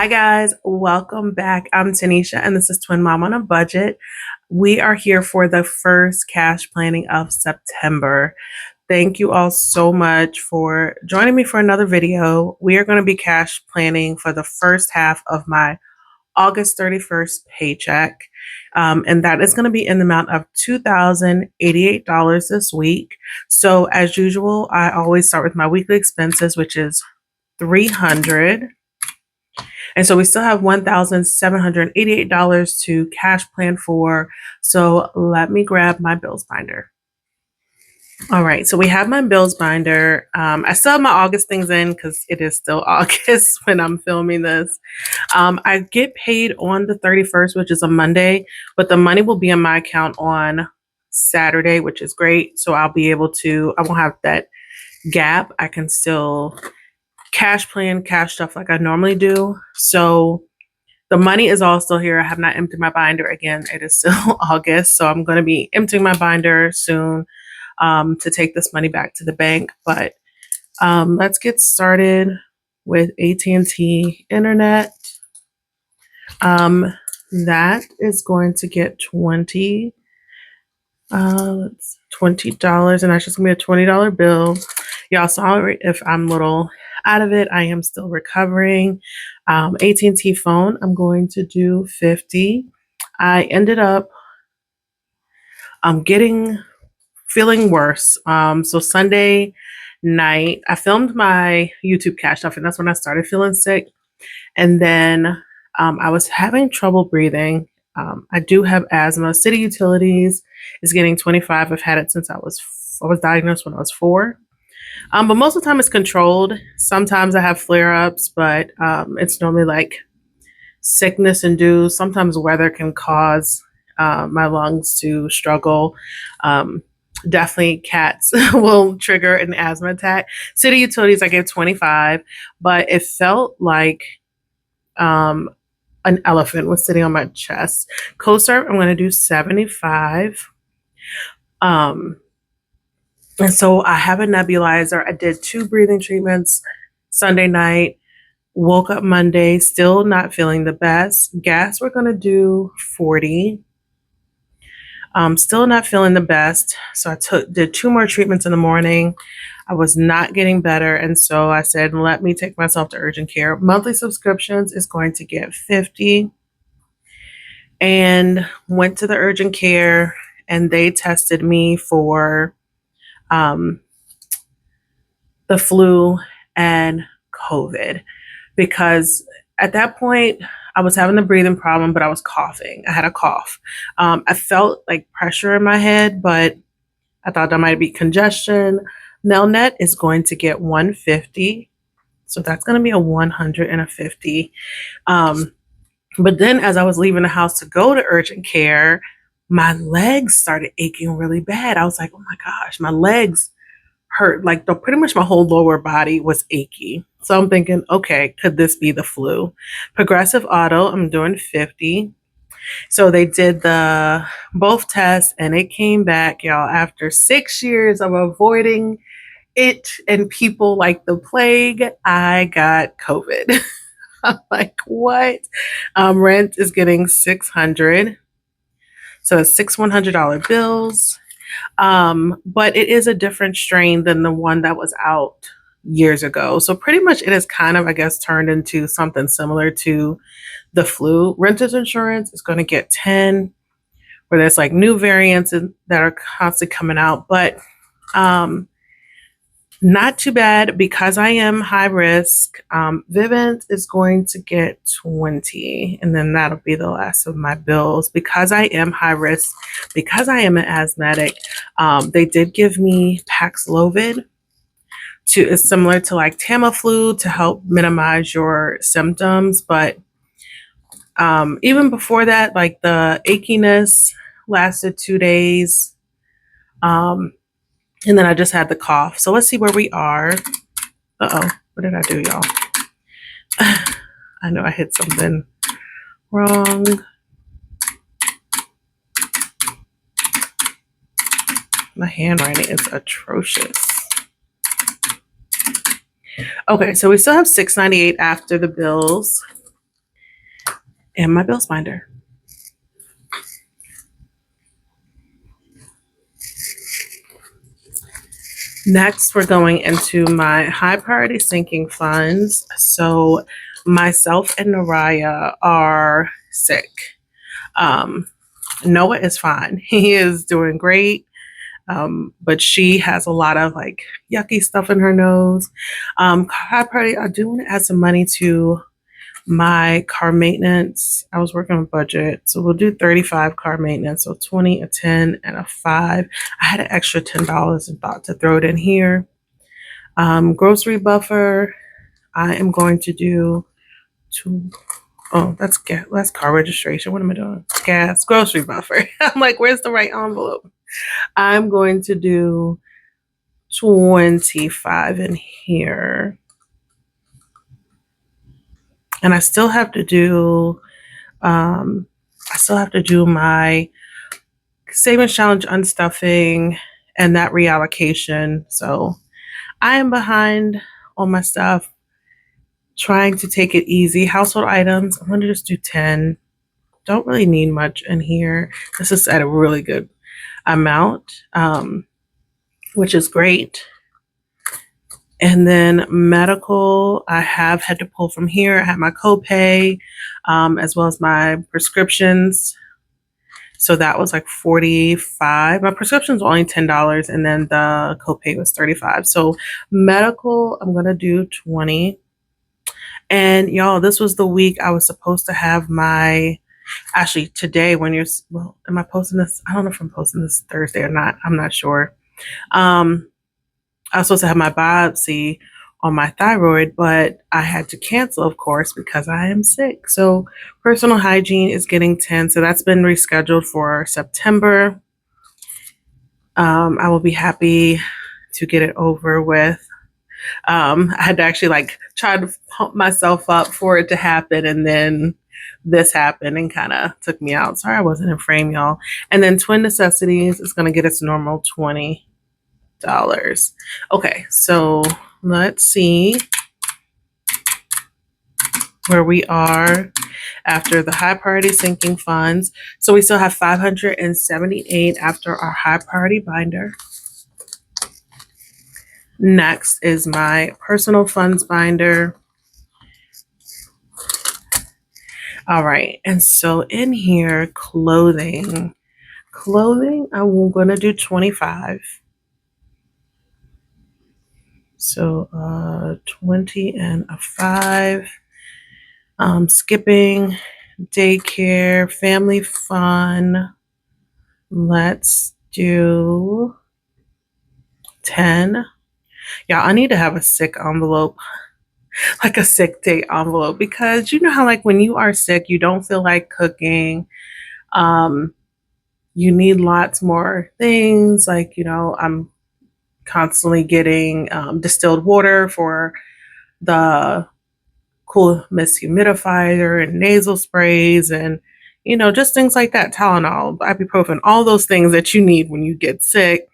Hi guys, welcome back. I'm Tanisha and this is Twin Mom on a Budget. We are here for the first cash planning of September. Thank you all so much for joining me for another video. We are going to be cash planning for the first half of my August 31st paycheck. And that is going to be in the amount of $2,088 this week. So as usual, I always start with my weekly expenses, which is $300. And so we still have $1,788 to cash plan for. So let me grab my bills binder. All right, so we have my bills binder. I still have my August things in because it is still August when I'm filming this. I get paid on the 31st, which is a Monday, but the money will be in my account on Saturday, which is great. So I'll be able to, I won't have that gap. I can still cash plan, cash stuff like I normally do. So the money is all still here. I have not emptied my binder again. It is still August. So I'm going to be emptying my binder soon to take this money back to the bank. But let's get started with AT&T internet. That is going to get $20. And that's just gonna be a $20 bill. Y'all saw if I'm a little out of it, I am still recovering. AT&T phone, I'm going to do 50. I ended up feeling worse. So Sunday night, I filmed my YouTube cash stuff, and that's when I started feeling sick. And then I was having trouble breathing. I do have asthma. City Utilities is getting 25. I've had it since I was diagnosed when I was 4. But most of the time it's controlled. Sometimes I have flare-ups, but it's normally like sickness induced. Sometimes weather can cause my lungs to struggle. Definitely cats will trigger an asthma attack. City Utilities, I gave 25, but it felt like an elephant was sitting on my chest. CoServe, I'm going to do 75. And so I have a nebulizer. I did 2 breathing treatments Sunday night, woke up Monday, still not feeling the best. Gas, we're going to do 40. Still not feeling the best. So I did 2 more treatments in the morning. I was not getting better. And so I said, let me take myself to urgent care. Monthly subscriptions is going to get 50. And went to the urgent care and they tested me for the flu and COVID, because at that point I was having the breathing problem, but I was coughing. I had a cough. I felt like pressure in my head, but I thought that might be congestion. Nelnet is going to get 150. So that's going to be a 100 and a 50. But then as I was leaving the house to go to urgent care, my legs started aching really bad. I was like, oh my gosh, my legs hurt. Like pretty much my whole lower body was achy. So I'm thinking, okay, could this be the flu? Progressive Auto, I'm doing 50. So they did both tests and it came back, y'all, after 6 years of avoiding it and people like the plague, I got COVID. I'm like, what? Rent is getting 600. So it's 6 $100 bills. But it is a different strain than the one that was out years ago. So pretty much it has kind of, I guess, turned into something similar to the flu. Renter's insurance is going to get 10, where there's like new variants that are constantly coming out. But not too bad because I am high risk. Vivint is going to get 20, and then that'll be the last of my bills. Because I am high risk, because I am an asthmatic, they did give me Paxlovid. It's similar to like Tamiflu to help minimize your symptoms. But even before that, like the achiness lasted 2 days. And then I just had the cough. So let's see where we are. Uh-oh, what did I do, y'all? I know I hit something wrong. My handwriting is atrocious. Okay, so we still have $698 after the bills. and my bills binder. Next, we're going into my high priority sinking funds. So myself and Naraya are sick. Um, Noah is fine. He is doing great. But she has a lot of like yucky stuff in her nose. High priority, I do want to add some money to my car maintenance. I was working on budget, so we'll do 35 car maintenance, so 20, a 10, and a 5. I had an extra $10 and thought to throw it in here. Grocery buffer, I am going to do two. Oh, that's gas. That's car registration. What am I doing? Gas, grocery buffer. I'm like, where's the right envelope? I'm going to do 25 in here. And I still have to do my savings challenge unstuffing and that reallocation. So I am behind on my stuff, trying to take it easy. Household items, I'm gonna just do 10. Don't really need much in here. This is at a really good amount, which is great. And then medical, I have had to pull from here. I had my copay, as well as my prescriptions. So that was like 45. My prescription's only $10, and then the copay was 35. So medical, I'm gonna do 20. And y'all, this was the week I was supposed to have my, actually today when you're, well, am I posting this? I don't know if I'm posting this Thursday or not. I'm not sure. I was supposed to have my biopsy on my thyroid, but I had to cancel, of course, because I am sick. So personal hygiene is getting 10. So that's been rescheduled for September. I will be happy to get it over with. I had to actually like try to pump myself up for it to happen. And then this happened and kind of took me out. Sorry, I wasn't in frame, y'all. And then twin necessities is going to get its normal $20. Okay, so let's see where we are after the high priority sinking funds. So we still have 578 after our high priority binder. Next is my personal funds binder. All right, and so in here, clothing, I'm gonna do 25. So 20 and a 5. Skipping, daycare, family fun. Let's do 10. Yeah, I need to have a sick envelope, like a sick day envelope, because you know how like when you are sick, you don't feel like cooking. You need lots more things. Like, I'm constantly getting distilled water for the cool mist humidifier and nasal sprays and just things like that, Tylenol, ibuprofen, all those things that you need when you get sick.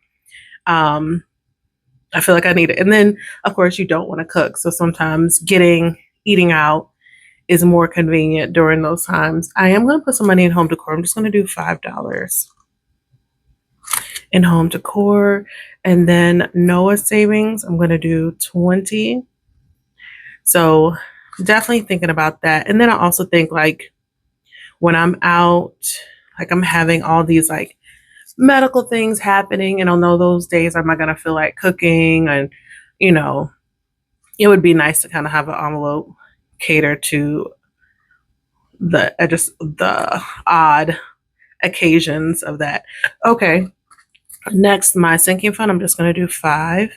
I feel like I need it. And then of course you don't want to cook, so sometimes eating out is more convenient during those times. I am going to put some money in home decor. I'm just going to do $5 in home decor. And then Noah savings, I'm going to do 20. So definitely thinking about that. And then I also think like when I'm out, like I'm having all these like medical things happening, and I'll know those days am I going to feel like cooking, and it would be nice to kind of have an envelope cater to the odd occasions of that. Okay. Next, my sinking fund, I'm just going to do 5.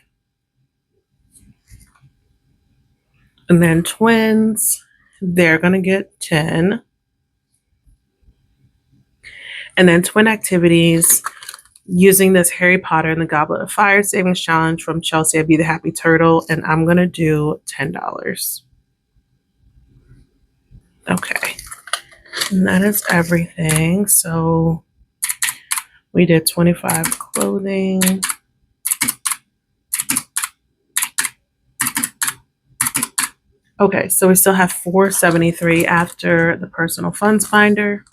And then twins, they're going to get 10. And then twin activities, using this Harry Potter and the Goblet of Fire savings challenge from Chelsea, I'd be the happy turtle, and I'm going to do $10. Okay. And that is everything. So we did 25 clothing. Okay, so we still have $473 after the personal funds binder.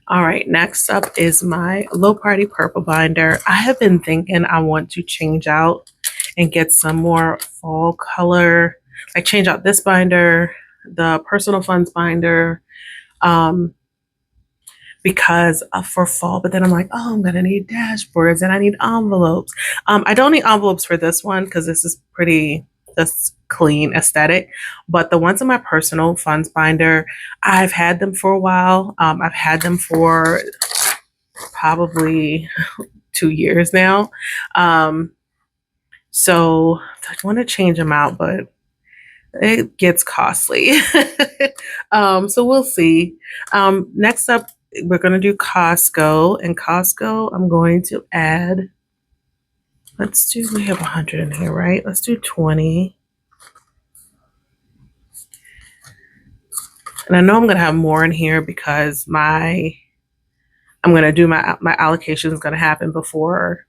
All right, next up is my low party purple binder. I have been thinking I want to change out and get some more fall color, like change out this binder, the personal funds binder, um, because for fall. But then I'm like, oh, I'm gonna need dashboards and I need envelopes. I don't need envelopes for this one because this is pretty just clean aesthetic. But the ones in my personal funds binder, I've had them for a while. I've had them for probably 2 years now. Um, so I want to change them out, but it gets costly. So we'll see. Next up, we're going to do Costco. And Costco, I'm going to add, we have 100 in here, right? Let's do 20. And I know I'm going to have more in here because my allocation is going to happen before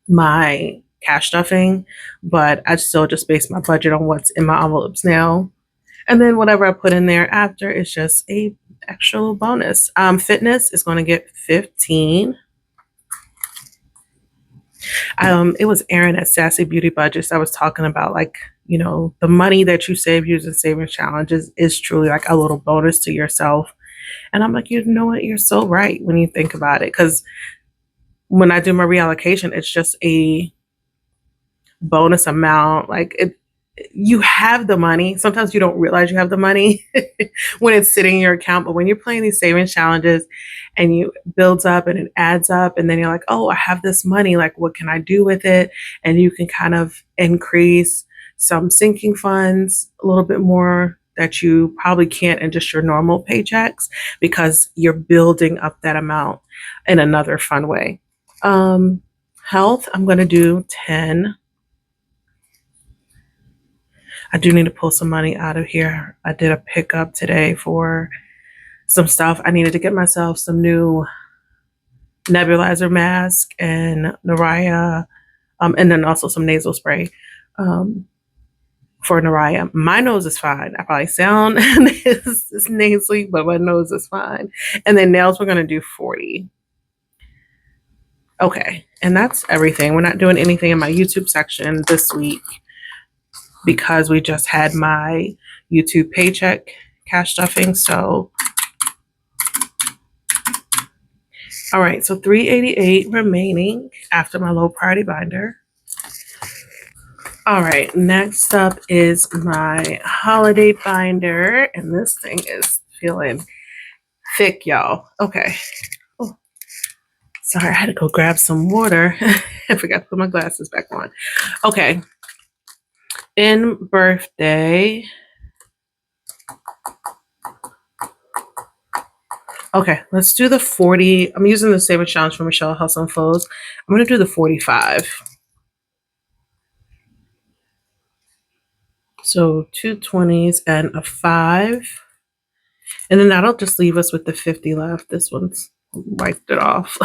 my cash stuffing, but I still just base my budget on what's in my envelopes now. And then whatever I put in there after is just a extra little bonus. Fitness is going to get 15. It was Erin at Sassy Beauty Budgets. I was talking about, like, the money that you save using savings challenges is truly like a little bonus to yourself. And I'm like, you know what? You're so right when you think about it. Because when I do my reallocation, it's just a bonus amount. Like, you have the money. Sometimes you don't realize you have the money when it's sitting in your account. But when you're playing these savings challenges and you builds up and it adds up, and then you're like, oh, I have this money. Like, what can I do with it? And you can kind of increase some sinking funds a little bit more that you probably can't in just your normal paychecks because you're building up that amount in another fun way. Health, I'm going to do 10. I do need to pull some money out of here. I did a pickup today for some stuff. I needed to get myself some new nebulizer mask and Naraya, and then also some nasal spray for Naraya. My nose is fine. I probably sound this nasally, but my nose is fine. And then nails, we're going to do 40. Okay, and that's everything. We're not doing anything in my YouTube section this week because we just had my YouTube paycheck cash stuffing. So, all right, so $388 remaining after my low party binder. All right, next up is my holiday binder, and this thing is feeling thick, y'all. Okay. Oh, sorry, I had to go grab some water. I forgot to put my glasses back on. Okay. In birthday. Okay, let's do the 40. I'm using the savings challenge for Michelle Hustle and Flows. I'm going to do the 45. So 2 20s and a 5. And then that'll just leave us with the 50 left. This one's wiped it off.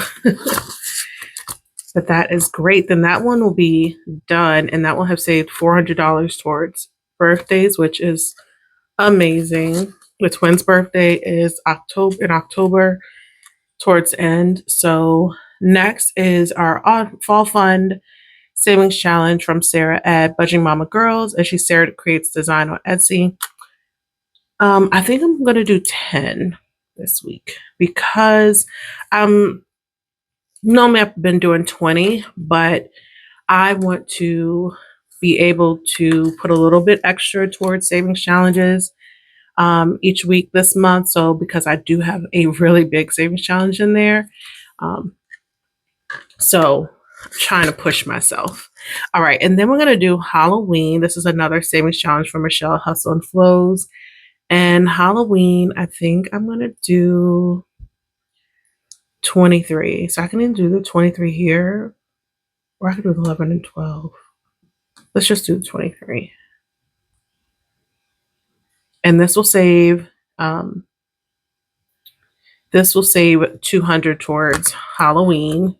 But that is great. Then that one will be done, and that will have saved $400 towards birthdays, which is amazing. The twins' birthday is in October towards end. So next is our fall fund savings challenge from Sarah at Budging Mama Girls, and she's Sarah Creates Design on Etsy. I think I'm gonna do 10 this week because normally I've been doing 20, but I want to be able to put a little bit extra towards savings challenges each week this month. So because I do have a really big savings challenge in there. So I'm trying to push myself. All right. And then we're going to do Halloween. This is another savings challenge for Michelle Hustle and Flows. And Halloween, I think I'm going to do 23. So I can either do the 23 here, or I can do 11 and 12. Let's just do 23. And this will save $200 towards Halloween.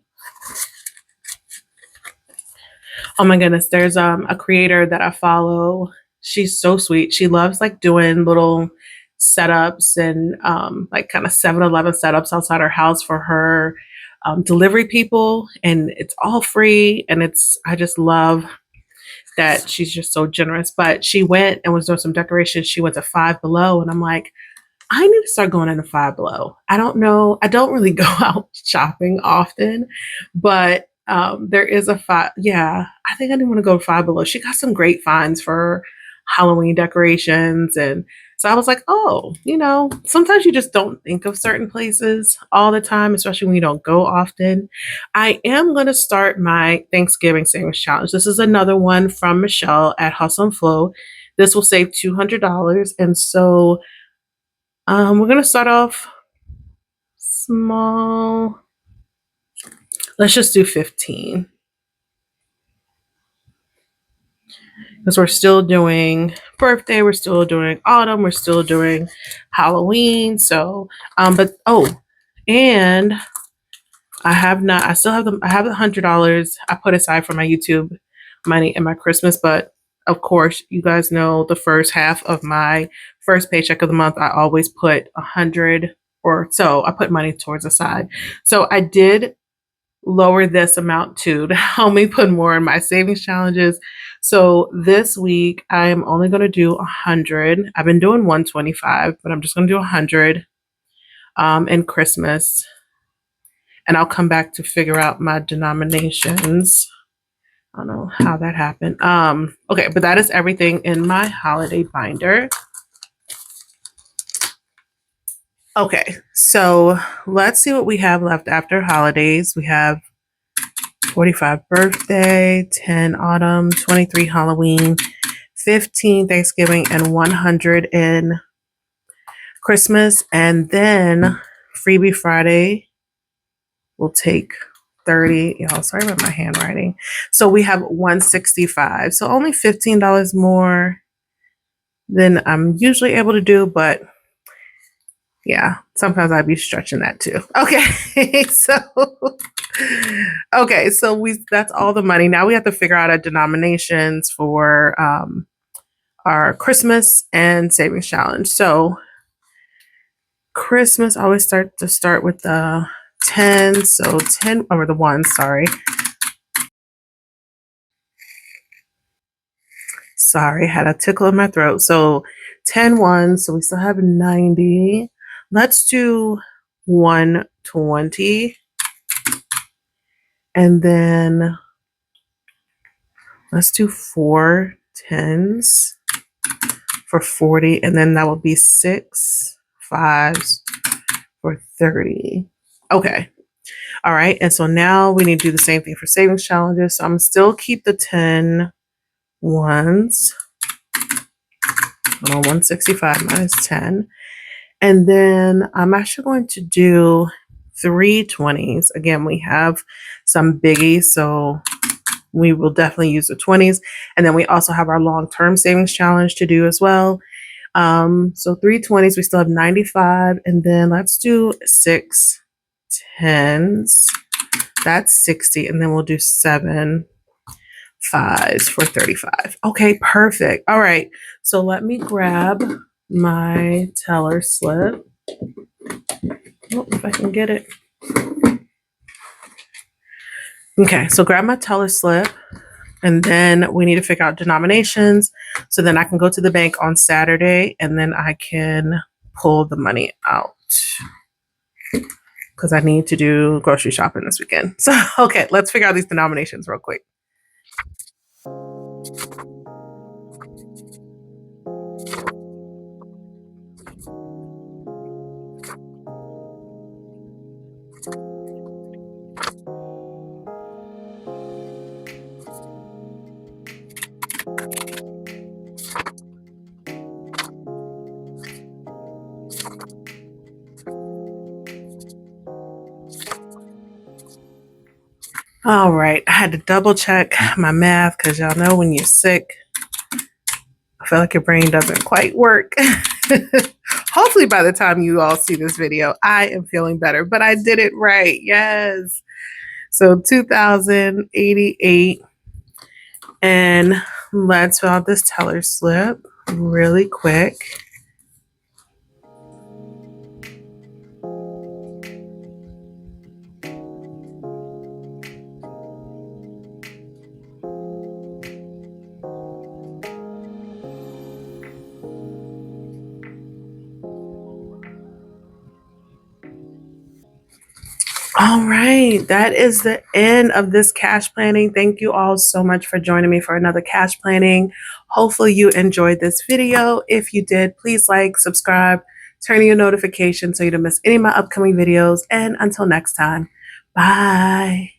Oh my goodness, there's a creator that I follow. She's so sweet. She loves like doing little setups and like kind of 7-Eleven setups outside her house for her delivery people. And it's all free. And I just love that she's just so generous. But she went and was doing some decorations. She went to Five Below. And I'm like, I need to start going into Five Below. I don't know. I don't really go out shopping often, but there is a five. Yeah, I think I didn't want to go to Five Below. She got some great finds for Halloween decorations. And so I was like, oh, sometimes you just don't think of certain places all the time, especially when you don't go often. I am going to start my Thanksgiving savings challenge. This is another one from Michelle at Hustle and Flow. This will save $200. And so we're going to start off small. Let's just do 15. Because we're still doing birthday, we're still doing autumn, we're still doing Halloween. So, and I still have I have $100 I put aside for my YouTube money and my Christmas. But of course, you guys know the first half of my first paycheck of the month, I always put 100 or so. I put money towards the side. So I did lower this amount to help me put more in my savings challenges. So this week I am only going to do 100. I've been doing 125, but I'm just going to do 100 in Christmas. And I'll come back to figure out my denominations. I don't know how that happened. Okay, but that is everything in my holiday binder. Okay, so let's see what we have left after holidays. We have 45 birthday, 10 autumn, 23 Halloween, 15 Thanksgiving, and 100 in Christmas. And then Freebie Friday will take 30. Y'all, sorry about my handwriting. So we have 165. So only $15 more than I'm usually able to do, but yeah, sometimes I'd be stretching that too. Okay, so that's all the money. Now we have to figure out our denominations for our Christmas and savings challenge. So Christmas, I always start with the 10. So 10 over the 1, sorry. Sorry, had a tickle in my throat. So 10 so we still have 90. Let's do 120. And then let's do 4 10s for 40. And then that will be 6 5s for 30. Okay. All right. And so now we need to do the same thing for savings challenges. So I'm still keep the 10 ones. 165 minus 10. And then I'm actually going to do 3 20s. Again, we have some biggies, so we will definitely use the 20s. And then we also have our long-term savings challenge to do as well. So 3 20s, we still have 95. And then let's do 6 10s. That's 60. And then we'll do 7 5s for 35. Okay, perfect. All right. So let me grab my teller slip. Oh, if I can get it. Okay, so grab my teller slip, and then we need to figure out denominations. So then I can go to the bank on Saturday, and then I can pull the money out because I need to do grocery shopping this weekend. So, okay, let's figure out these denominations real quick. All right, I had to double check my math because y'all know when you're sick, I feel like your brain doesn't quite work. Hopefully by the time you all see this video, I am feeling better, but I did it right. Yes. So 2,088. And let's fill out this teller slip really quick. All right, that is the end of this cash planning. Thank you all so much for joining me for another cash planning. Hopefully you enjoyed this video. If you did, please like, subscribe, turn on your notifications so you don't miss any of my upcoming videos. And until next time, bye.